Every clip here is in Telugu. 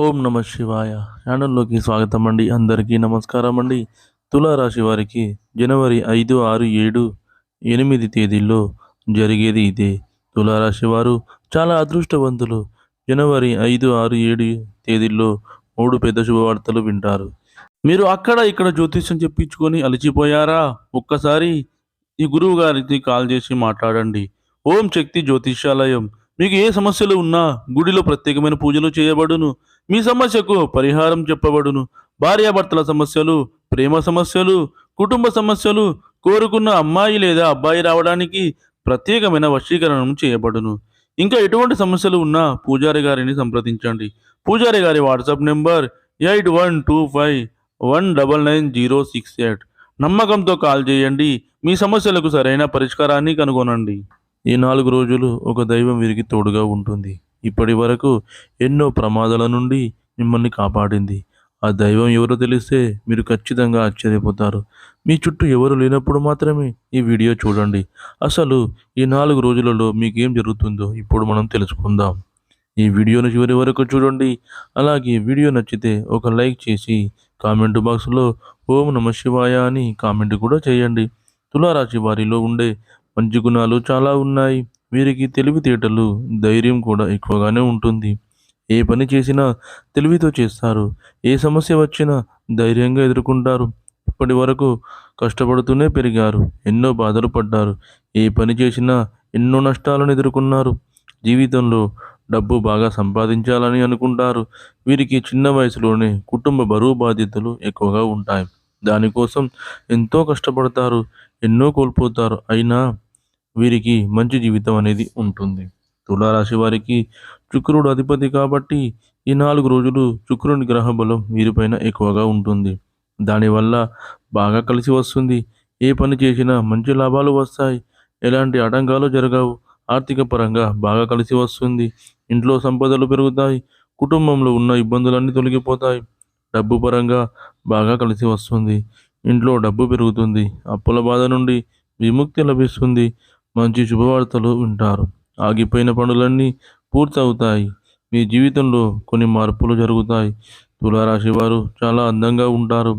ఓం నమ శివాయ ఛానల్లోకి స్వాగతం అండి. అందరికీ నమస్కారం అండి. తులారాశి వారికి జనవరి 5, 6, 7, 8 తేదీల్లో జరిగేది ఇదే. తులారాశి వారు చాలా అదృష్టవంతులు. జనవరి 5, 6, 7 తేదీల్లో 3 పెద్ద శుభవార్తలు వింటారు. మీరు అక్కడ ఇక్కడ జ్యోతిష్యం చెప్పించుకొని అలసిపోయారా? ఒక్కసారి ఈ గురువు గారికి కాల్ చేసి మాట్లాడండి. ఓం శక్తి జ్యోతిష్యాలయం. మీకు ఏ సమస్యలు ఉన్నా గుడిలో ప్రత్యేకమైన పూజలు చేయబడును. మీ సమస్యకు పరిహారం చెప్పబడును. భార్యాభర్తల సమస్యలు, ప్రేమ సమస్యలు, కుటుంబ సమస్యలు, కోరుకున్న అమ్మాయి లేదా అబ్బాయి రావడానికి ప్రత్యేకమైన వశీకరణం చేయబడును. ఇంకా ఎటువంటి సమస్యలు ఉన్నా పూజారి గారిని సంప్రదించండి. పూజారి గారి వాట్సాప్ నెంబర్ 8125199068. నమ్మకంతో కాల్ చేయండి. మీ సమస్యలకు సరైన పరిష్కారాన్ని కనుగొనండి. ఈ 4 రోజులు ఒక దైవం వీరికి తోడుగా ఉంటుంది. ఇప్పటి వరకు ఎన్నో ప్రమాదాల నుండి మిమ్మల్ని కాపాడింది. ఆ దైవం ఎవరో తెలిస్తే మీరు ఖచ్చితంగా ఆశ్చర్యపోతారు. మీ చుట్టూ ఎవరు లేనప్పుడు మాత్రమే ఈ వీడియో చూడండి. అసలు ఈ 4 రోజులలో మీకేం జరుగుతుందో ఇప్పుడు మనం తెలుసుకుందాం. ఈ వీడియోను చివరి వరకు చూడండి. అలాగే వీడియో నచ్చితే ఒక లైక్ చేసి కామెంట్ బాక్స్లో ఓం నమ శివాయ అని కామెంట్ కూడా చేయండి. తులారాశి వారిలో ఉండే మంచి గుణాలు చాలా ఉన్నాయి. వీరికి తెలివితేటలు, ధైర్యం కూడా ఎక్కువగానే ఉంటుంది. ఏ పని చేసినా తెలివితో చేస్తారు. ఏ సమస్య వచ్చినా ధైర్యంగా ఎదుర్కొంటారు. ఇప్పటి వరకు కష్టపడుతూనే పెరిగారు. ఎన్నో బాధలు పడ్డారు. ఏ పని చేసినా ఎన్నో నష్టాలను ఎదుర్కొన్నారు. జీవితంలో డబ్బు బాగా సంపాదించాలని అనుకుంటారు. వీరికి చిన్న వయసులోనే కుటుంబ బరువు బాధ్యతలు ఎక్కువగా ఉంటాయి. దానికోసం ఎంతో కష్టపడతారు. ఎన్నో కోల్పోతారు. అయినా వీరికి మంచి జీవితం అనేది ఉంటుంది. తులారాశి వారికి శుక్రుడు అధిపతి కాబట్టి ఈ 4 రోజులు శుక్రుని గ్రహ బలం వీరిపైన ఎక్కువగా ఉంటుంది. దానివల్ల బాగా కలిసి వస్తుంది. ఏ పని చేసినా మంచి లాభాలు వస్తాయి. ఎలాంటి ఆటంకాలు జరగవు. ఆర్థిక పరంగా బాగా కలిసి వస్తుంది. ఇంట్లో సంపదలు పెరుగుతాయి. కుటుంబంలో ఉన్న ఇబ్బందులన్నీ తొలగిపోతాయి. డబ్బు పరంగా బాగా కలిసి వస్తుంది. ఇంట్లో డబ్బు పెరుగుతుంది. అప్పుల బాధ నుండి విముక్తి లభిస్తుంది. మంచి శుభవార్తలు వింటారు. ఆగిపోయిన పనులన్నీ పూర్తవుతాయి. మీ జీవితంలో కొన్ని మార్పులు జరుగుతాయి. తులారాశి వారు చాలా అందంగా ఉంటారు.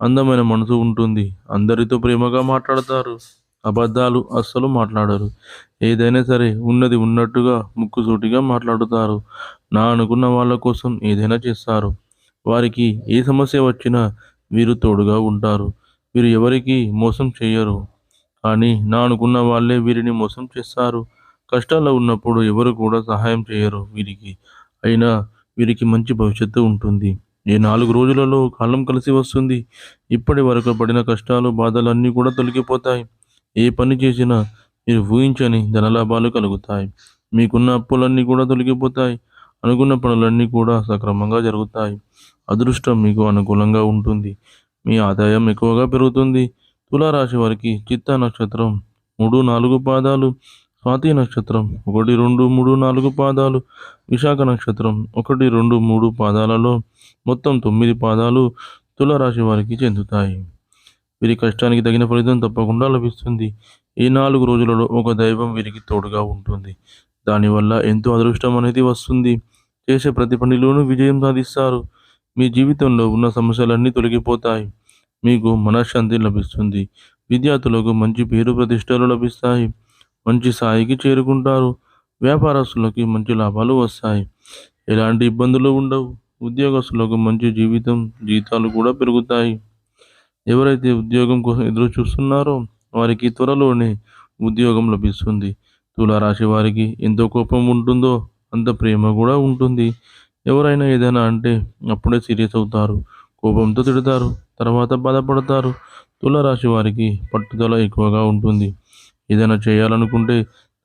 అందమైన మనసు ఉంటుంది. అందరితో ప్రేమగా మాట్లాడతారు. అబద్ధాలు అస్సలు మాట్లాడరు. ఏదైనా సరే ఉన్నది ఉన్నట్టుగా ముక్కుసూటిగా మాట్లాడుతారు. నా అనుకున్న వాళ్ళ కోసం ఏదైనా చేస్తారు. వారికి ఏ సమస్య వచ్చినా వీరు తోడుగా ఉంటారు. వీరు ఎవరికి మోసం చేయరు. కానీ నా అనుకున్న వాళ్ళే వీరిని మోసం చేస్తారు. కష్టాల్లో ఉన్నప్పుడు ఎవరు కూడా సహాయం చేయరు వీరికి. అయినా వీరికి మంచి భవిష్యత్తు ఉంటుంది. ఈ 4 రోజులలో కాలం కలిసి వస్తుంది. ఇప్పటి వరకు పడిన కష్టాలు, బాధలన్నీ కూడా తొలగిపోతాయి. ఏ పని చేసినా మీరు ఊహించని ధనలాభాలు కలుగుతాయి. మీకున్న అప్పులన్నీ కూడా తొలగిపోతాయి. అనుకున్న పనులన్నీ కూడా సక్రమంగా జరుగుతాయి. అదృష్టం మీకు అనుకూలంగా ఉంటుంది. మీ ఆదాయం ఎక్కువగా పెరుగుతుంది. తులారాశి వారికి చిత్తా నక్షత్రం 3, 4 పాదాలు, స్వాతి నక్షత్రం 1, 2, 3, 4 పాదాలు, విశాఖ నక్షత్రం 1, 2, 3 పాదాలలో మొత్తం 9 పాదాలు తులారాశి వారికి చెందుతాయి. వీరి కష్టానికి తగిన ఫలితం తప్పకుండా లభిస్తుంది. ఈ 4 రోజులలో ఒక దైవం వీరికి తోడుగా ఉంటుంది. దానివల్ల ఎంతో అదృష్టం అనేది వస్తుంది. చేసే ప్రతి పనిలోనూ విజయం సాధిస్తారు. మీ జీవితంలో ఉన్న సమస్యలన్నీ తొలగిపోతాయి. మీకు మనశ్శాంతి లభిస్తుంది. విద్యార్థులకు మంచి పేరు ప్రతిష్టలు లభిస్తాయి. మంచి స్థాయికి చేరుకుంటారు. వ్యాపారస్తులకి మంచి లాభాలు వస్తాయి. ఎలాంటి ఇబ్బందులు ఉండవు. ఉద్యోగస్తులకు మంచి జీతాలు కూడా పెరుగుతాయి. ఎవరైతే ఉద్యోగం కోసం ఎదురు చూస్తున్నారో వారికి త్వరలోనే ఉద్యోగం లభిస్తుంది. తులారాశి వారికి ఎంతో కోపం ఉంటుందో అంత ప్రేమ కూడా ఉంటుంది. ఎవరైనా ఏదైనా అంటే అప్పుడే సీరియస్ అవుతారు. కోపంతో తిడతారు. తర్వాత బాధపడతారు. తులారాశి వారికి పట్టుదల ఎక్కువగా ఉంటుంది. ఏదైనా చేయాలనుకుంటే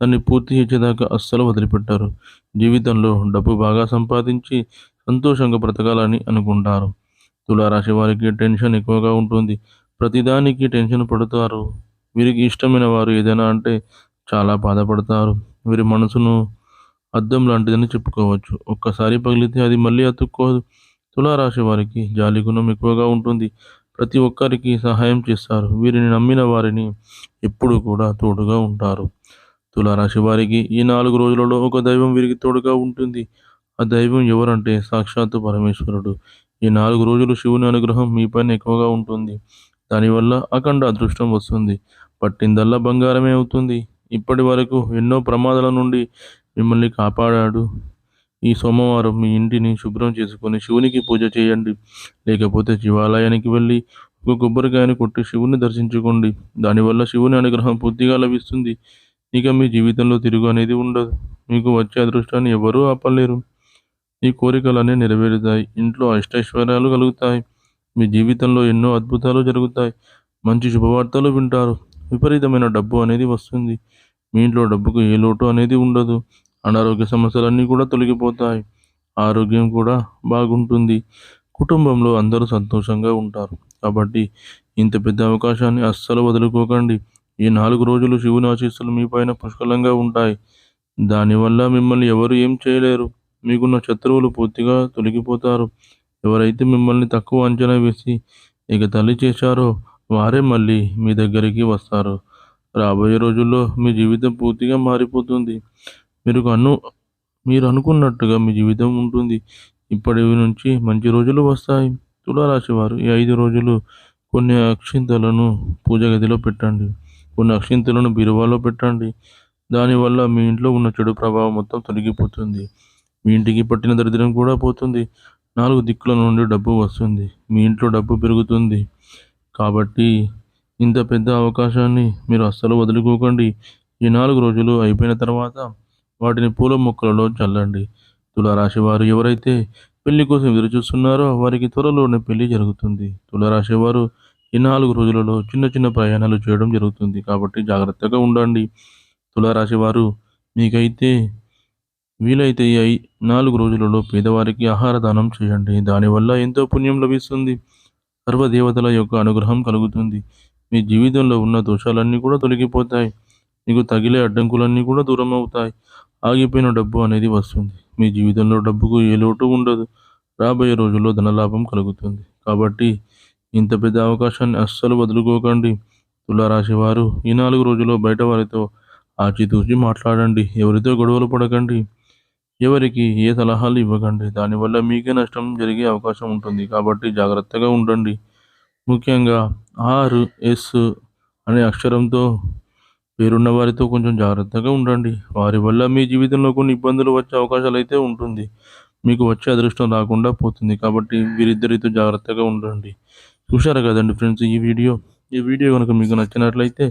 దాన్ని పూర్తి చేసేదాకా అస్సలు వదిలిపెట్టారు. జీవితంలో డబ్బు బాగా సంపాదించి సంతోషంగా బ్రతకాలని అనుకుంటారు. తులారాశి వారికి టెన్షన్ ఎక్కువగా ఉంటుంది. ప్రతిదానికి టెన్షన్ పడతారు. వీరికి ఇష్టమైన వారు ఏదైనా అంటే చాలా బాధపడతారు. వీరి మనసును అద్దం లాంటిదని చెప్పుకోవచ్చు. ఒక్కసారి పగిలితే అది మళ్ళీ అతుక్కోదు. తులారాశి వారికి జాలి గుణం ఎక్కువగా ఉంటుంది. ప్రతి ఒక్కరికి సహాయం చేస్తారు. వీరిని నమ్మిన వారిని ఎప్పుడు కూడా తోడుగా ఉంటారు. తులారాశి వారికి ఈ 4 రోజులలో ఒక దైవం వీరికి తోడుగా ఉంటుంది. ఆ దైవం ఎవరంటే సాక్షాత్తు పరమేశ్వరుడు. ఈ 4 రోజులు శివుని అనుగ్రహం మీపైన ఎక్కువగా ఉంటుంది. దానివల్ల అఖండ అదృష్టం వస్తుంది. పట్టిందల్లా బంగారమే అవుతుంది. ఇప్పటి వరకు ఎన్నో ప్రమాదాల నుండి మిమ్మల్ని కాపాడాడు. ఈ సోమవారం మీ ఇంటిని శుభ్రం చేసుకొని శివునికి పూజ చేయండి. లేకపోతే శివాలయానికి వెళ్ళి ఒక కొబ్బరికాయను కొట్టి శివుని దర్శించుకోండి. దానివల్ల శివుని అనుగ్రహం పూర్తిగా లభిస్తుంది. ఇక మీ జీవితంలో తిరుగు అనేది ఉండదు. మీకు వచ్చే అదృష్టాన్ని ఎవరూ ఆపలేరు. ఈ కోరికలన్నీ నెరవేరుతాయి. ఇంట్లో అష్టైశ్వర్యాలు కలుగుతాయి. మీ జీవితంలో ఎన్నో అద్భుతాలు జరుగుతాయి. మంచి శుభవార్తలు వింటారు. విపరీతమైన డబ్బు అనేది వస్తుంది. మీ ఇంట్లో డబ్బుకు ఏ లోటు అనేది ఉండదు. అనారోగ్య సమస్యలన్నీ కూడా తొలగిపోతాయి. ఆరోగ్యం కూడా బాగుంటుంది. కుటుంబంలో అందరూ సంతోషంగా ఉంటారు. కాబట్టి ఇంత పెద్ద అవకాశాన్ని అస్సలు వదులుకోకండి. ఈ 4 రోజులు శివుని ఆశీస్సులు మీపైన పుష్కలంగా ఉంటాయి. దానివల్ల మిమ్మల్ని ఎవరు ఏం చేయలేరు. మీకున్న శత్రువులు పూర్తిగా తొలగిపోతారు. ఎవరైతే మిమ్మల్ని తక్కువ అంచనా వేసి ఎగతాళి చేశారో వారే మళ్ళీ మీ దగ్గరికి వస్తారు. రాబోయే రోజుల్లో మీ జీవితం పూర్తిగా మారిపోతుంది. మీరు అను మీరు అనుకున్నట్టుగా మీ జీవితం ఉంటుంది. ఇప్పటి నుంచి మంచి రోజులు వస్తాయి. తులారాశి వారు ఈ 5 రోజులు కొన్ని అక్షింతలను పూజ గదిలో పెట్టండి. కొన్ని అక్షింతలను బీరువాలో పెట్టండి. దానివల్ల మీ ఇంట్లో ఉన్న చెడు ప్రభావం మొత్తం తొలగిపోతుంది. మీ ఇంటికి పట్టిన దరిద్రం కూడా పోతుంది. 4 దిక్కుల నుండి డబ్బు వస్తుంది. మీ ఇంట్లో డబ్బు పెరుగుతుంది. కాబట్టి ఇంత పెద్ద అవకాశాన్ని మీరు అస్సలు వదులుకోకండి. ఈ 4 రోజులు అయిపోయిన తర్వాత వాటిని పూల మొక్కలలో చల్లండి. తులారాశి వారు ఎవరైతే పెళ్లి కోసం ఎదురుచూస్తున్నారో వారికి త్వరలోనే పెళ్లి జరుగుతుంది. తులారాశి వారు ఈ 4 రోజులలో చిన్న చిన్న ప్రయాణాలు చేయడం జరుగుతుంది. కాబట్టి జాగ్రత్తగా ఉండండి. తులారాశి వారు మీకైతే వీలైతే ఈ 4 రోజులలో పేదవారికి ఆహార దానం చేయండి. దానివల్ల ఎంతో పుణ్యం లభిస్తుంది. సర్వదేవతల యొక్క అనుగ్రహం కలుగుతుంది. మీ జీవితంలో ఉన్న దోషాలన్నీ కూడా తొలగిపోతాయి. మీకు తగిలే అడ్డంకులన్నీ కూడా దూరం అవుతాయి. ఆగిపోయిన డబ్బు అనేది వస్తుంది. మీ జీవితంలో డబ్బుకు ఏ లోటు ఉండదు. రాబోయే రోజుల్లో ధనలాభం కలుగుతుంది. కాబట్టి ఇంత పెద్ద అవకాశాన్ని అస్సలు వదులుకోకండి. తులారాశి వారు ఈ 4 రోజుల్లో బయట వారితో ఆచితూచి మాట్లాడండి. ఎవరితో గొడవలు పడకండి. ఎవరికి ఏ సలహాలు ఇవ్వకండి. దానివల్ల మీకే నష్టం జరిగే అవకాశం ఉంటుంది. కాబట్టి జాగ్రత్తగా ఉండండి. ముఖ్యంగా RS అనే అక్షరంతో పేరున్న వారితో కొంచెం జాగ్రత్తగా ఉండండి. వారి వల్ల మీ జీవితంలో కొన్ని ఇబ్బందులు వచ్చే అవకాశాలు అయితే ఉంటుంది. మీకు వచ్చే అదృష్టం రాకుండా పోతుంది. కాబట్టి వీరిద్దరితో జాగ్రత్తగా ఉండండి. చూశారు కదండి ఫ్రెండ్స్ ఈ వీడియో కనుక మీకు నచ్చినట్లయితే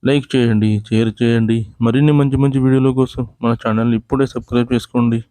లైక్ చేయండి, షేర్ చేయండి. మరిన్ని మంచి మంచి వీడియోల కోసం మన ఛానల్ని ఇప్పుడే సబ్స్క్రైబ్ చేసుకోండి.